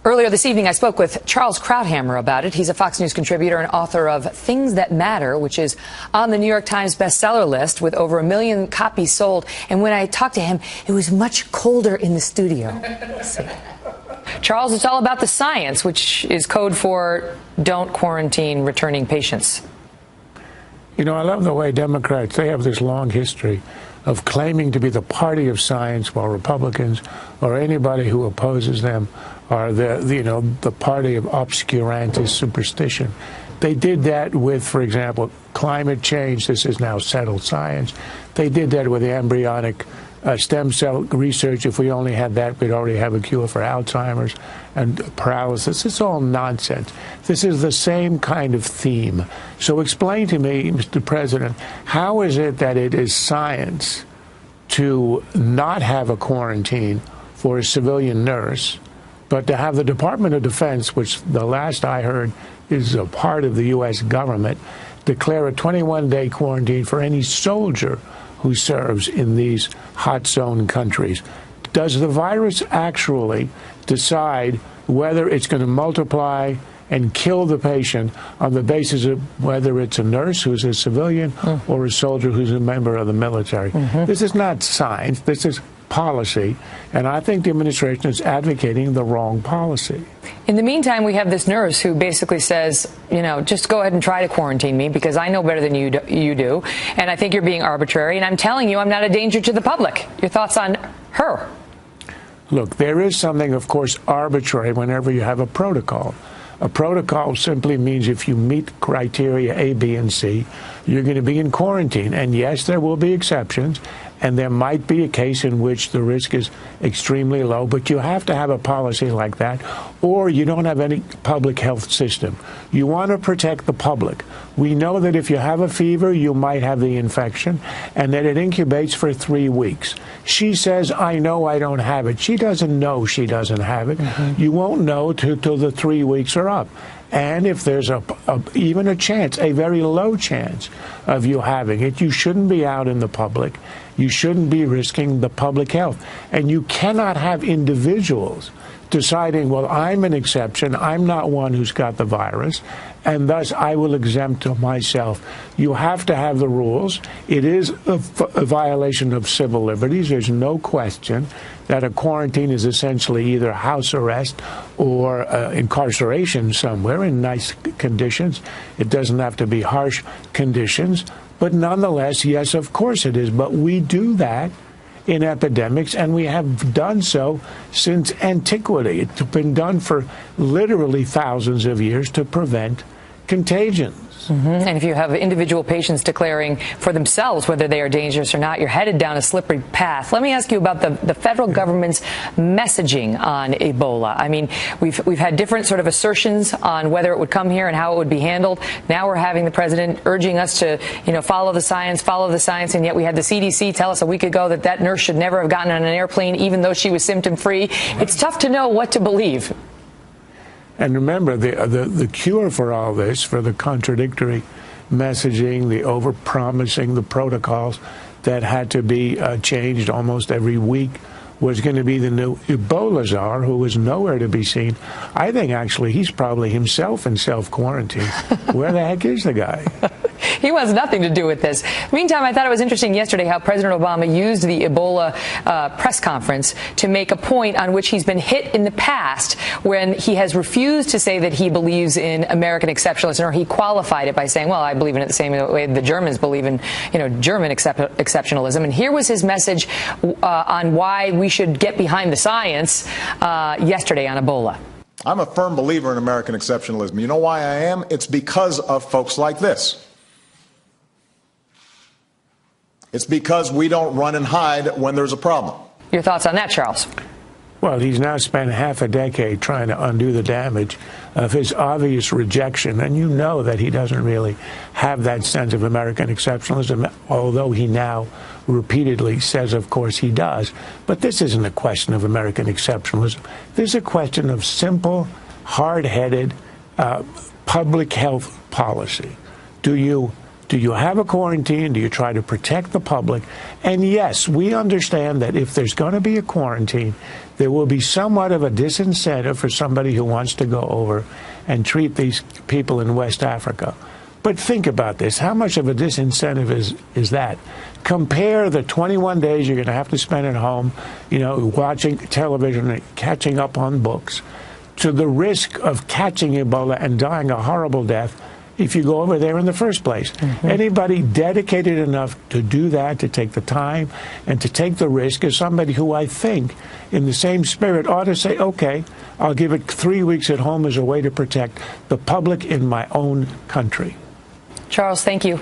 Earlier this evening, I spoke with Charles Krauthammer about it. He's a Fox News contributor and author of Things That Matter, which is on the New York Times bestseller list with over 1 million copies sold. And when I talked to him, it was much colder in the studio. Charles, it's all about the science, which is code for don't quarantine returning patients. You know, I love the way Democrats, they have this long history of claiming to be the party of science, while Republicans or anybody who opposes them are the party of obscurantist superstition. They did that with, for example, climate change. This is now settled science. They did that with embryonic stem cell research. If we only had that, we'd already have a cure for Alzheimer's and paralysis. It's all nonsense. This is the same kind of theme. So explain to me, Mr. President, how is it that it is science to not have a quarantine for a civilian nurse, but to have the Department of Defense, which the last I heard is a part of the U.S. government, declare a 21-day quarantine for any soldier who serves in these hot zone countries? Does the virus actually decide whether it's going to multiply and kill the patient on the basis of whether it's a nurse who's a civilian or a soldier who's a member of the military? This is not science. This is policy, and I think the administration is advocating the wrong policy. In the meantime, we have this nurse who basically says, you know, just go ahead and try to quarantine me because I know better than you do, and I think you're being arbitrary, and I'm telling you I'm not a danger to the public. Your thoughts on her? Look, there is something, of course, arbitrary whenever you have a protocol. A protocol simply means if you meet criteria A, B, and C, you're going to be in quarantine. And yes, there will be exceptions, and there might be a case in which the risk is extremely low, but you have to have a policy like that, or you don't have any public health system. You want to protect the public. We know that if you have a fever, you might have the infection, and that it incubates for 3 weeks. She says, I know I don't have it. She doesn't know she doesn't have it. You won't know till the 3 weeks are up. And if there's even a chance, a very low chance of you having it, you shouldn't be out in the public. You shouldn't be risking the public health. And you cannot have individuals deciding, well, I'm an exception. I'm not one who's got the virus, and thus I will exempt myself. You have to have the rules. It is a violation of civil liberties. There's no question that a quarantine is essentially either house arrest or incarceration somewhere in nice conditions. It doesn't have to be harsh conditions. But nonetheless, yes, of course it is. But we do that in epidemics, and we have done so since antiquity. It's been done for literally thousands of years to prevent contagions. And if you have individual patients declaring for themselves whether they are dangerous or not, you're headed down a slippery path. Let me ask you about the federal government's messaging on Ebola. I mean, we've had different sort of assertions on whether it would come here and how it would be handled. Now we're having the president urging us to, follow the science, and yet we had the CDC tell us a week ago that nurse should never have gotten on an airplane even though she was symptom-free. It's tough to know what to believe. And remember, the cure for all this, for the contradictory messaging, the over-promising, the protocols that had to be changed almost every week, was going to be the new Ebola czar, who was nowhere to be seen. I think, actually, he's probably himself in self-quarantine. Where the heck is the guy? He wants nothing to do with this. Meantime, I thought it was interesting yesterday how President Obama used the Ebola press conference to make a point on which he's been hit in the past when he has refused to say that he believes in American exceptionalism, or he qualified it by saying, well, I believe in it the same way the Germans believe in, German exceptionalism. And here was his message on why we should get behind the science yesterday on Ebola. I'm a firm believer in American exceptionalism. You know why I am? It's because of folks like this. It's because we don't run and hide when there's a problem. Your thoughts on that, Charles? Well, he's now spent half a decade trying to undo the damage of his obvious rejection, and you know that he doesn't really have that sense of American exceptionalism, although he now repeatedly says, of course, he does. But this isn't a question of American exceptionalism. This is a question of simple, hard-headed public health policy. Do you Do you have a quarantine? Do you try to protect the public? And yes, we understand that if there's going to be a quarantine, there will be somewhat of a disincentive for somebody who wants to go over and treat these people in West Africa. But think about this. How much of a disincentive is that? Compare the 21 days you're going to have to spend at home, watching television and catching up on books, to the risk of catching Ebola and dying a horrible death if you go over there in the first place. Mm-hmm. Anybody dedicated enough to do that, to take the time and to take the risk, is somebody who I think, in the same spirit, ought to say, okay, I'll give it 3 weeks at home as a way to protect the public in my own country. Charles, thank you.